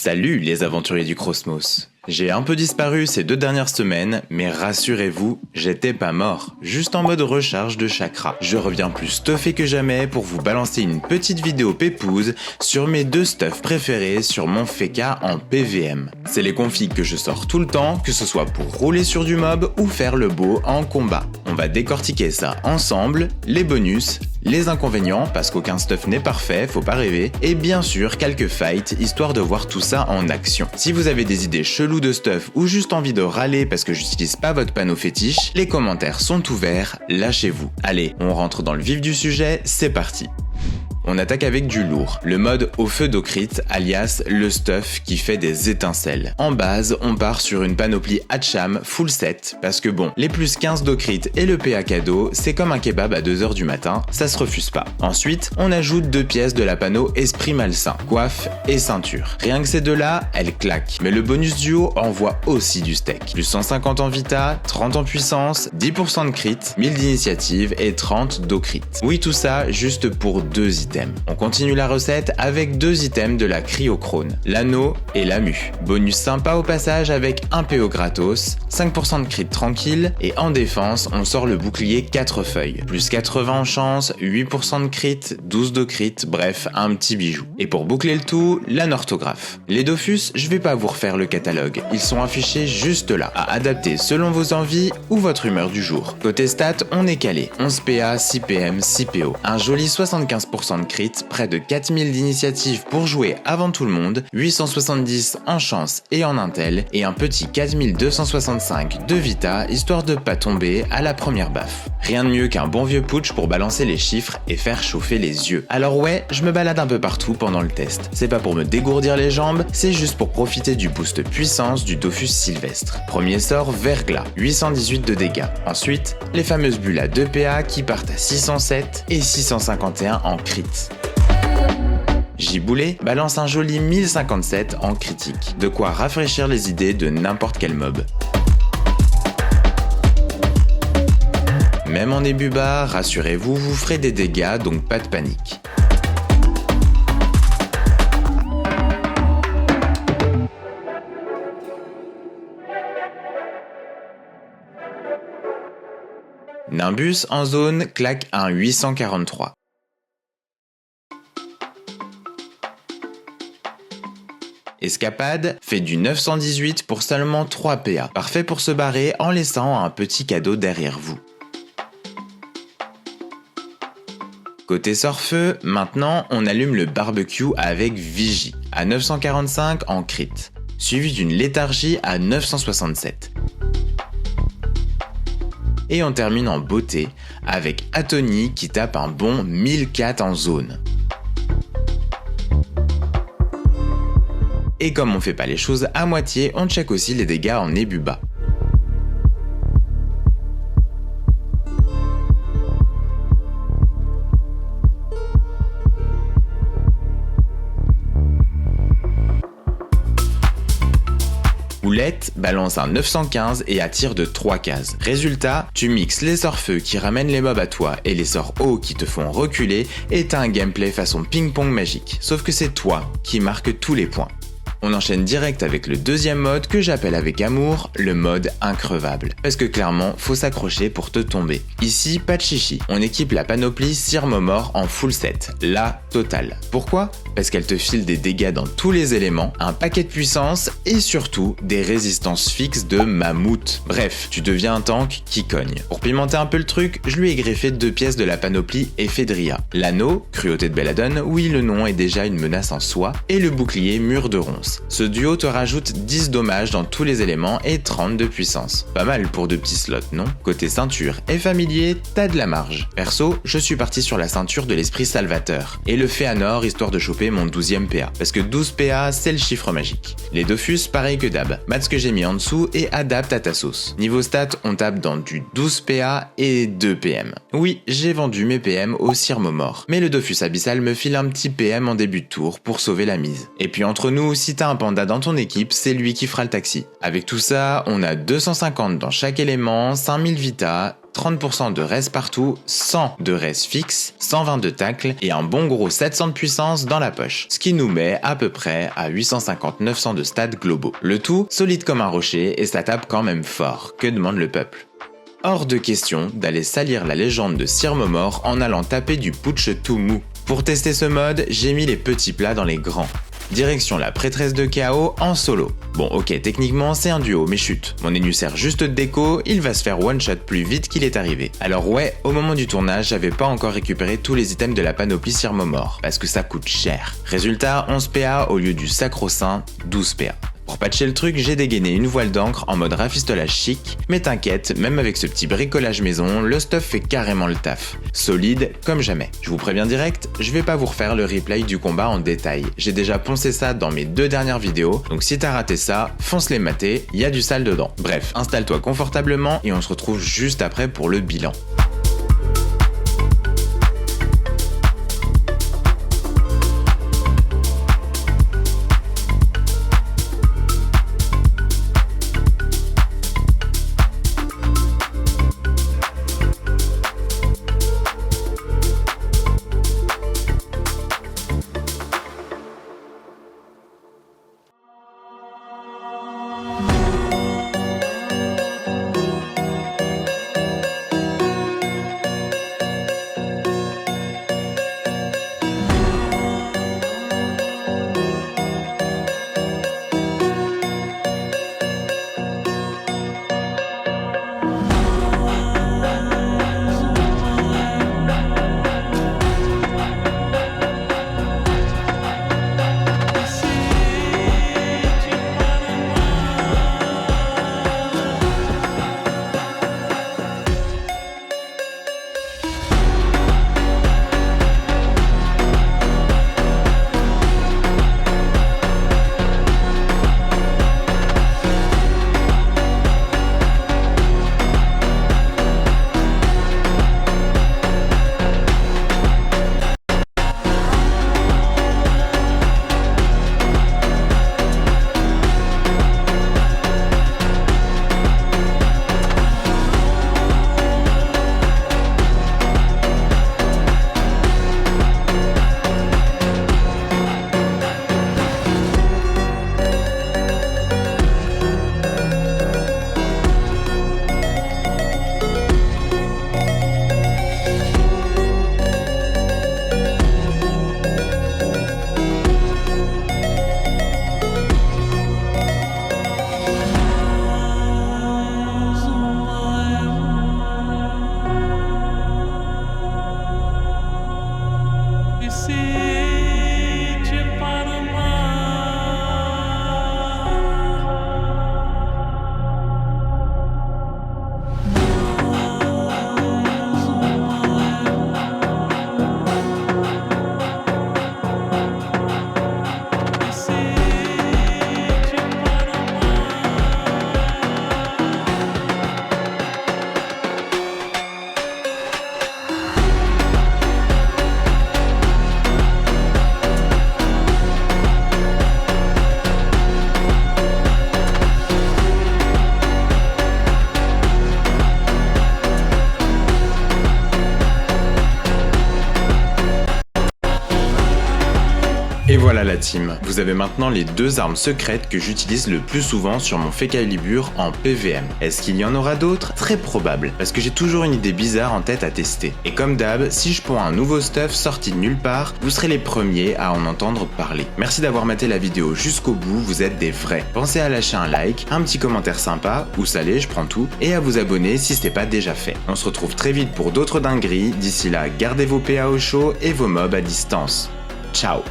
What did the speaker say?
Salut les aventuriers du Cosmos. J'ai un peu disparu ces 2 dernières semaines, mais rassurez-vous, j'étais pas mort, juste en mode recharge de chakra. Je reviens plus stuffé que jamais pour vous balancer une petite vidéo pépouse sur mes 2 stuffs préférés sur mon Feka en PVM. C'est les configs que je sors tout le temps, que ce soit pour rouler sur du mob ou faire le beau en combat. On va décortiquer ça ensemble, les bonus, les inconvénients, parce qu'aucun stuff n'est parfait, faut pas rêver, et bien sûr quelques fights, histoire de voir tout ça en action. Si vous avez des idées cheloues de stuff ou juste envie de râler parce que j'utilise pas votre panneau fétiche, les commentaires sont ouverts, lâchez-vous. Allez, on rentre dans le vif du sujet, c'est parti. On attaque avec du lourd, le mode au feu d'Ocrit, alias le stuff qui fait des étincelles. En base, on part sur une panoplie Hatcham full set, parce que bon, les plus 15 d'Ocrit et le PA cadeau, c'est comme un kebab à 2h du matin, ça se refuse pas. Ensuite, on ajoute 2 pièces de la panneau Esprit Malsain, coiffe et ceinture. Rien que ces deux-là, elles claquent, mais le bonus duo envoie aussi du steak. Plus 150 en vita, 30 en puissance, 10% de crit, 1000 d'initiative et 30 d'Ocrit. Oui, tout ça juste pour 2 items. On continue la recette avec 2 items de la cryochrone, l'anneau et la mue. Bonus sympa au passage avec un PO gratos, 5% de crit tranquille et en défense on sort le bouclier 4 feuilles. Plus 80 en chance, 8% de crit, 12 de crit, bref un petit bijou. Et pour boucler le tout, l'anorthographe. Les Dofus, je vais pas vous refaire le catalogue, ils sont affichés juste là, à adapter selon vos envies ou votre humeur du jour. Côté stats, on est calé, 11 PA, 6 PM, 6 PO, un joli 75% de crit, près de 4000 d'initiative pour jouer avant tout le monde, 870 en chance et en intel, et un petit 4265 de vita, histoire de pas tomber à la première baffe. Rien de mieux qu'un bon vieux putsch pour balancer les chiffres et faire chauffer les yeux. Alors ouais, je me balade un peu partout pendant le test. C'est pas pour me dégourdir les jambes, c'est juste pour profiter du boost puissance du Dofus Sylvestre. Premier sort, Verglas, 818 de dégâts. Ensuite, les fameuses bulles à 2 PA qui partent à 607 et 651 en crit. Giboulet balance un joli 1057 en critique, de quoi rafraîchir les idées de n'importe quel mob. Même en début bas, rassurez-vous, vous ferez des dégâts, donc pas de panique. Nimbus en zone claque un 843. Escapade fait du 918 pour seulement 3 PA, parfait pour se barrer en laissant un petit cadeau derrière vous. Côté sort-feu, maintenant on allume le barbecue avec Vigie, à 945 en crit, suivi d'une léthargie à 967. Et on termine en beauté avec Atonie qui tape un bon 1004 en zone. Et comme on fait pas les choses à moitié, on check aussi les dégâts en Ebuba. Houlette balance un 915 et attire de 3 cases. Résultat, tu mixes les sorts feu qui ramènent les mobs à toi et les sorts eau qui te font reculer et t'as un gameplay façon ping-pong magique. Sauf que c'est toi qui marque tous les points. On enchaîne direct avec le deuxième mode que j'appelle avec amour le mode increvable. Parce que clairement, faut s'accrocher pour te tomber. Ici, pas de chichi. On équipe la panoplie Sirmomor en full set. La totale. Pourquoi ? Parce qu'elle te file des dégâts dans tous les éléments, un paquet de puissance et surtout des résistances fixes de mammouth. Bref, tu deviens un tank qui cogne. Pour pimenter un peu le truc, je lui ai greffé 2 pièces de la panoplie Ephedria. L'anneau, cruauté de Belladone, oui le nom est déjà une menace en soi, et le bouclier mur de ronce. Ce duo te rajoute 10 dommages dans tous les éléments et 30 de puissance. Pas mal pour 2 petits slots, non ? Côté ceinture et familier, t'as de la marge. Perso, je suis parti sur la ceinture de l'esprit salvateur, et le Féanor histoire de choper mon 12e PA, parce que 12 PA c'est le chiffre magique. Les Dofus, pareil que d'hab, mate ce que j'ai mis en dessous et adapte à ta sauce. Niveau stats, on tape dans du 12 PA et 2 PM. Oui, j'ai vendu mes PM au Sirmomor, mais le Dofus abyssal me file un petit PM en début de tour pour sauver la mise. Et puis entre nous, si t'as un panda dans ton équipe, c'est lui qui fera le taxi. Avec tout ça, on a 250 dans chaque élément, 5000 vita, 30% de res partout, 100 de res fixe, 120 de tacle et un bon gros 700 de puissance dans la poche. Ce qui nous met à peu près à 850-900 de stats globaux. Le tout solide comme un rocher et ça tape quand même fort, que demande le peuple. Hors de question d'aller salir la légende de Sir Momor en allant taper du putsch tout mou. Pour tester ce mode, j'ai mis les petits plats dans les grands. Direction la prêtresse de chaos en solo. Bon ok, techniquement c'est un duo, mais chut, mon énu sert juste de déco, il va se faire one shot plus vite qu'il est arrivé. Alors ouais, au moment du tournage, j'avais pas encore récupéré tous les items de la panoplie Sir Momor, parce que ça coûte cher. Résultat, 11 PA au lieu du sacro-saint 12 PA. Pour patcher le truc, j'ai dégainé une voile d'encre en mode rafistolage chic, mais t'inquiète, même avec ce petit bricolage maison, le stuff fait carrément le taf. Solide comme jamais. Je vous préviens direct, je vais pas vous refaire le replay du combat en détail. J'ai déjà poncé ça dans mes 2 dernières vidéos, donc si t'as raté ça, fonce les mater, y a du sale dedans. Bref, installe-toi confortablement et on se retrouve juste après pour le bilan. Et voilà la team, vous avez maintenant les 2 armes secrètes que j'utilise le plus souvent sur mon Fecalibur en PVM. Est-ce qu'il y en aura d'autres? Très probable, parce que j'ai toujours une idée bizarre en tête à tester. Et comme d'hab, si je prends un nouveau stuff sorti de nulle part, vous serez les premiers à en entendre parler. Merci d'avoir maté la vidéo jusqu'au bout, vous êtes des vrais. Pensez à lâcher un like, un petit commentaire sympa, ou salé, je prends tout, et à vous abonner si ce n'est pas déjà fait. On se retrouve très vite pour d'autres dingueries, d'ici là, gardez vos PA au chaud et vos mobs à distance. Ciao.